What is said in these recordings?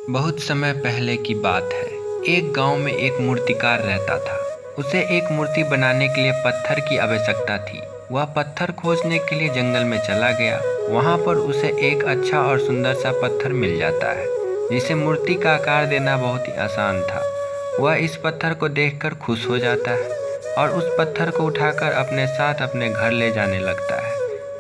बहुत समय पहले की बात है। एक गांव में एक मूर्तिकार रहता था। उसे एक मूर्ति बनाने के लिए पत्थर की आवश्यकता थी। वह पत्थर खोजने के लिए जंगल में चला गया। वहां पर उसे एक अच्छा और सुंदर सा पत्थर मिल जाता है जिसे मूर्ति का आकार देना बहुत ही आसान था। वह इस पत्थर को देखकर खुश हो जाता है और उस पत्थर को उठाकर अपने साथ अपने घर ले जाने लगता है।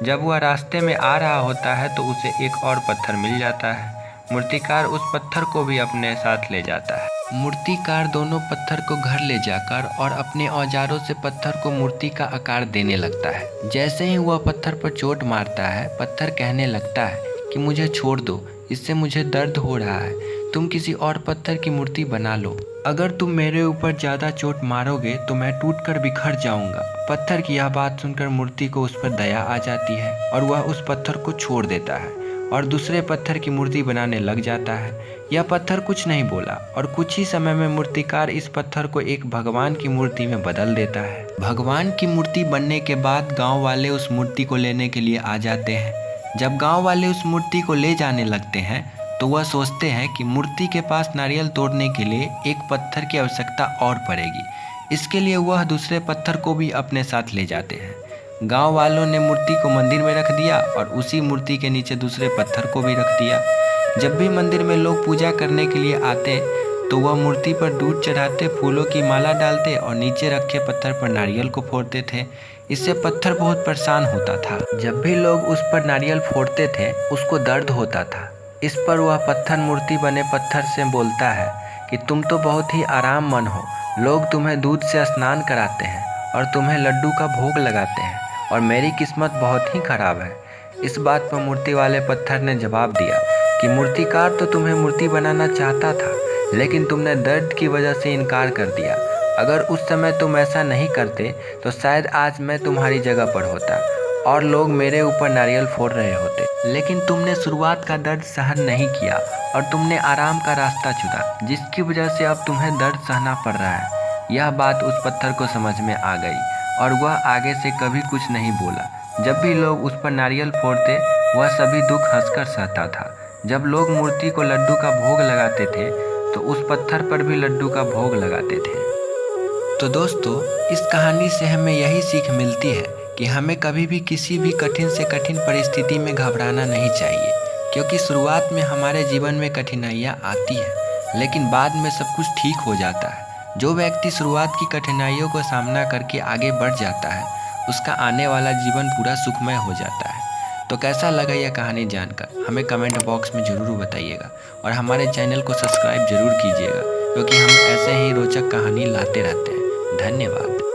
जब वह रास्ते में आ रहा होता है तो उसे एक और पत्थर मिल जाता है। मूर्तिकार उस पत्थर को भी अपने साथ ले जाता है। मूर्तिकार दोनों पत्थर को घर ले जाकर और अपने औजारों से पत्थर को मूर्ति का आकार देने लगता है। जैसे ही वह पत्थर पर चोट मारता है, पत्थर कहने लगता है कि मुझे छोड़ दो, इससे मुझे दर्द हो रहा है। तुम किसी और पत्थर की मूर्ति बना लो। अगर तुम मेरे ऊपर ज़्यादा चोट मारोगे तो मैं टूटकर बिखर जाऊंगा। पत्थर की यह बात सुनकर मूर्ति को उस पर दया आ जाती है और वह उस पत्थर को छोड़ देता है और दूसरे पत्थर की मूर्ति बनाने लग जाता है। यह पत्थर कुछ नहीं बोला और कुछ ही समय में मूर्तिकार इस पत्थर को एक भगवान की मूर्ति में बदल देता है। भगवान की मूर्ति बनने के बाद गांव वाले उस मूर्ति को लेने के लिए आ जाते हैं। जब गांव वाले उस मूर्ति को ले जाने लगते हैं तो वह सोचते हैं कि मूर्ति के पास नारियल तोड़ने के लिए एक पत्थर की आवश्यकता और पड़ेगी। इसके लिए वह दूसरे पत्थर को भी अपने साथ ले जाते हैं। गांव वालों ने मूर्ति को मंदिर में रख दिया और उसी मूर्ति के नीचे दूसरे पत्थर को भी रख दिया। जब भी मंदिर में लोग पूजा करने के लिए आते तो वह मूर्ति पर दूध चढ़ाते, फूलों की माला डालते और नीचे रखे पत्थर पर नारियल को फोड़ते थे। इससे पत्थर बहुत परेशान होता था। जब भी लोग उस पर नारियल फोड़ते थे उसको दर्द होता था। इस पर वह पत्थर मूर्ति बने पत्थर से बोलता है कि तुम तो बहुत ही आराम मन हो। लोग तुम्हें दूध से स्नान कराते हैं और तुम्हें लड्डू का भोग लगाते हैं और मेरी किस्मत बहुत ही खराब है। इस बात पर मूर्ति वाले पत्थर ने जवाब दिया कि मूर्तिकार तो तुम्हें मूर्ति बनाना चाहता था, लेकिन तुमने दर्द की वजह से इनकार कर दिया। अगर उस समय तुम ऐसा नहीं करते तो शायद आज मैं तुम्हारी जगह पर होता और लोग मेरे ऊपर नारियल फोड़ रहे होते। लेकिन तुमने शुरुआत का दर्द सहन नहीं किया और तुमने आराम का रास्ता चुना, जिसकी वजह से अब तुम्हें दर्द सहना पड़ रहा है। यह बात उस पत्थर को समझ में आ गई और वह आगे से कभी कुछ नहीं बोला। जब भी लोग उस पर नारियल फोड़ते वह सभी दुख हंसकर सहता था। जब लोग मूर्ति को लड्डू का भोग लगाते थे तो उस पत्थर पर भी लड्डू का भोग लगाते थे। तो दोस्तों, इस कहानी से हमें यही सीख मिलती है कि हमें कभी भी किसी भी कठिन से कठिन परिस्थिति में घबराना नहीं चाहिए, क्योंकि शुरुआत में हमारे जीवन में कठिनाइयाँ आती हैं लेकिन बाद में सब कुछ ठीक हो जाता है। जो व्यक्ति शुरुआत की कठिनाइयों को सामना करके आगे बढ़ जाता है उसका आने वाला जीवन पूरा सुखमय हो जाता है। तो कैसा लगा यह कहानी जानकर हमें कमेंट बॉक्स में ज़रूर बताइएगा और हमारे चैनल को सब्सक्राइब जरूर कीजिएगा, क्योंकि हम ऐसे ही रोचक कहानी लाते रहते हैं। धन्यवाद।